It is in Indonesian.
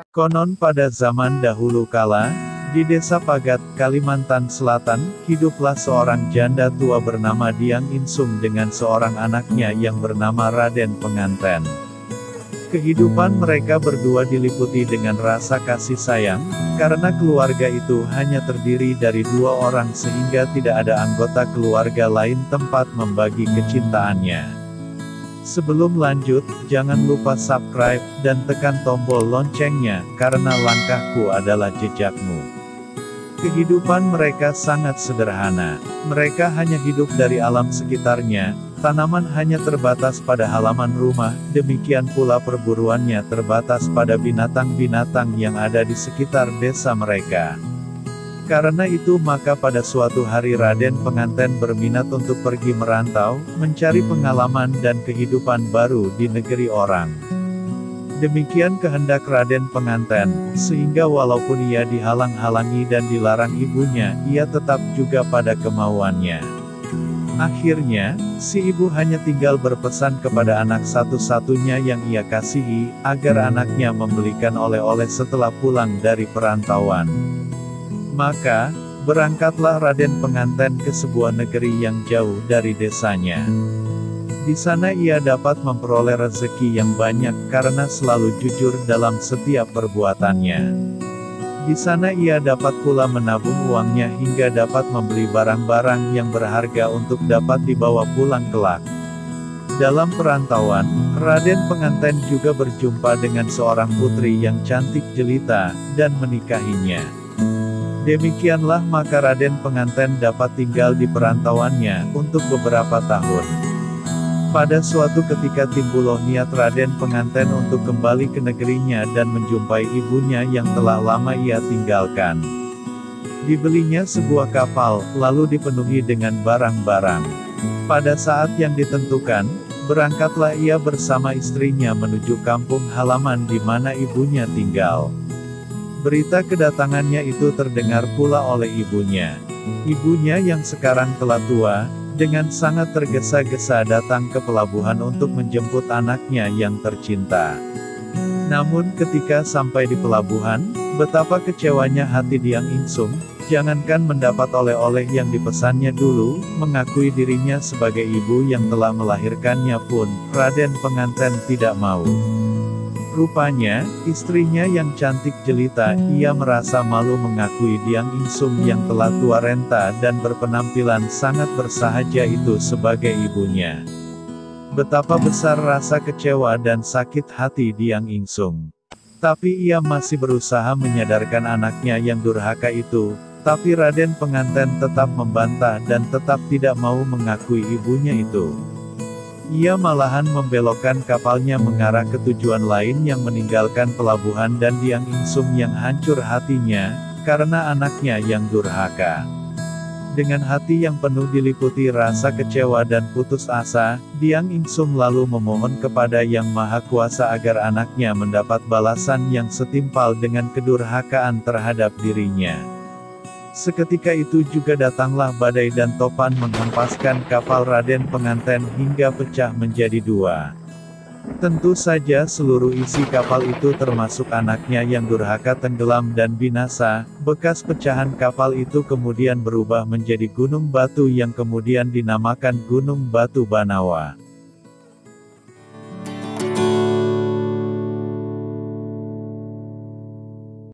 Konon pada zaman dahulu kala, di desa Pagat, Kalimantan Selatan, hiduplah seorang janda tua bernama Diang Insum dengan seorang anaknya yang bernama Raden Penganten. Kehidupan mereka berdua diliputi dengan rasa kasih sayang, karena keluarga itu hanya terdiri dari dua orang sehingga tidak ada anggota keluarga lain tempat membagi kecintaannya. Sebelum lanjut, jangan lupa subscribe, dan tekan tombol loncengnya, karena langkahku adalah jejakmu. Kehidupan mereka sangat sederhana. Mereka hanya hidup dari alam sekitarnya, tanaman hanya terbatas pada halaman rumah, demikian pula perburuannya terbatas pada binatang-binatang yang ada di sekitar desa mereka. Karena itu maka pada suatu hari Raden Penganten berminat untuk pergi merantau, mencari pengalaman dan kehidupan baru di negeri orang. Demikian kehendak Raden Penganten, sehingga walaupun ia dihalang-halangi dan dilarang ibunya, ia tetap juga pada kemauannya. Akhirnya, si ibu hanya tinggal berpesan kepada anak satu-satunya yang ia kasihi, agar anaknya membelikan oleh-oleh setelah pulang dari perantauan. Maka, berangkatlah Raden Penganten ke sebuah negeri yang jauh dari desanya. Di sana ia dapat memperoleh rezeki yang banyak karena selalu jujur dalam setiap perbuatannya. Di sana ia dapat pula menabung uangnya hingga dapat membeli barang-barang yang berharga untuk dapat dibawa pulang kelak. Dalam perantauan, Raden Penganten juga berjumpa dengan seorang putri yang cantik jelita, dan menikahinya. Demikianlah maka Raden Penganten dapat tinggal di perantauannya untuk beberapa tahun. Pada suatu ketika timbul niat Raden Penganten untuk kembali ke negerinya dan menjumpai ibunya yang telah lama ia tinggalkan. Dibelinya sebuah kapal, lalu dipenuhi dengan barang-barang. Pada saat yang ditentukan, berangkatlah ia bersama istrinya menuju kampung halaman di mana ibunya tinggal. Berita kedatangannya itu terdengar pula oleh ibunya. Ibunya yang sekarang telah tua, dengan sangat tergesa-gesa datang ke pelabuhan untuk menjemput anaknya yang tercinta. Namun ketika sampai di pelabuhan, betapa kecewanya hati Diang Insum, jangankan mendapat oleh-oleh yang dipesannya dulu, mengakui dirinya sebagai ibu yang telah melahirkannya pun, Raden Penganten tidak mau. Rupanya, istrinya yang cantik jelita, ia merasa malu mengakui Diang Insum yang telah tua renta dan berpenampilan sangat bersahaja itu sebagai ibunya. Betapa besar rasa kecewa dan sakit hati Diang Insum. Tapi ia masih berusaha menyadarkan anaknya yang durhaka itu, tapi Raden Penganten tetap membantah dan tetap tidak mau mengakui ibunya itu. Ia malahan membelokkan kapalnya mengarah ke tujuan lain yang meninggalkan pelabuhan dan Diang Insum yang hancur hatinya, karena anaknya yang durhaka. Dengan hati yang penuh diliputi rasa kecewa dan putus asa, Diang Insum lalu memohon kepada Yang Maha Kuasa agar anaknya mendapat balasan yang setimpal dengan kedurhakaan terhadap dirinya. Seketika itu juga datanglah badai dan topan menghempaskan kapal Raden Penganten hingga pecah menjadi dua. Tentu saja seluruh isi kapal itu termasuk anaknya yang durhaka tenggelam dan binasa. Bekas pecahan kapal itu kemudian berubah menjadi gunung batu yang kemudian dinamakan Gunung Batu Banawa.